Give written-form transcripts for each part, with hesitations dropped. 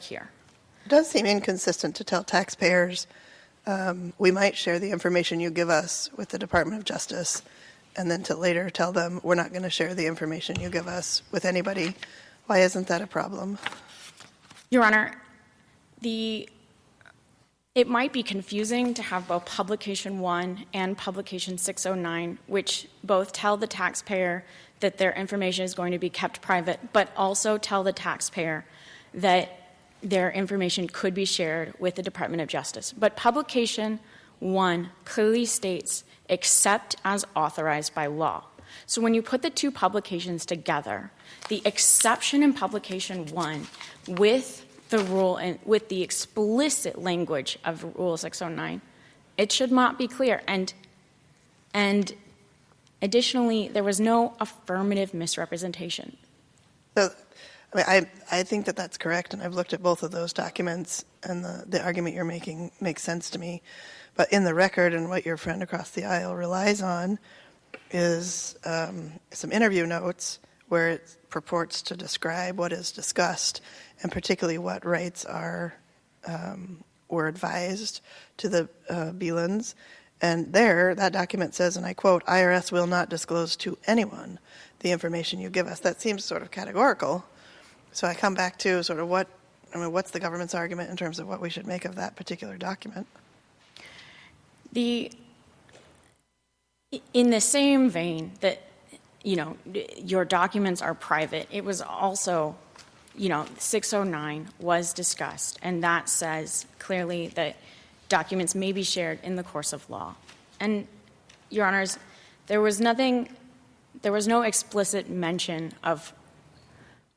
here. It does seem inconsistent to tell taxpayers, we might share the information you give us with the Department of Justice, and then to later tell them we're not going to share the information you give us with anybody. Why isn't that a problem? Your Honor, it might be confusing to have both Publication 1 and Publication 609, which both tell the taxpayer that their information is going to be kept private, but also tell the taxpayer that their information could be shared with the Department of Justice. But Publication 1 clearly states, except as authorized by law. So when you put the two publications together, the exception in Publication 1 with the rule and with the explicit language of Rule 609, it should not be clear. And additionally, there was no affirmative misrepresentation. So, I think that that's correct, and I've looked at both of those documents, and the argument you're making makes sense to me. But in the record, and what your friend across the aisle relies on, is some interview notes where it purports to describe what is discussed, and particularly what rights were advised to the Belands. And there, that document says, and I quote, IRS will not disclose to anyone the information you give us. That seems sort of categorical. So I come back to sort of what's the government's argument in terms of what we should make of that particular document? In the same vein that, your documents are private, it was also, 609 was discussed, and that says clearly that documents may be shared in the course of law. And, Your Honors, there was no explicit mention of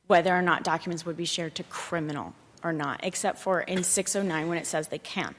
whether or not documents would be shared to criminal or not, except for in 609 when it says they can.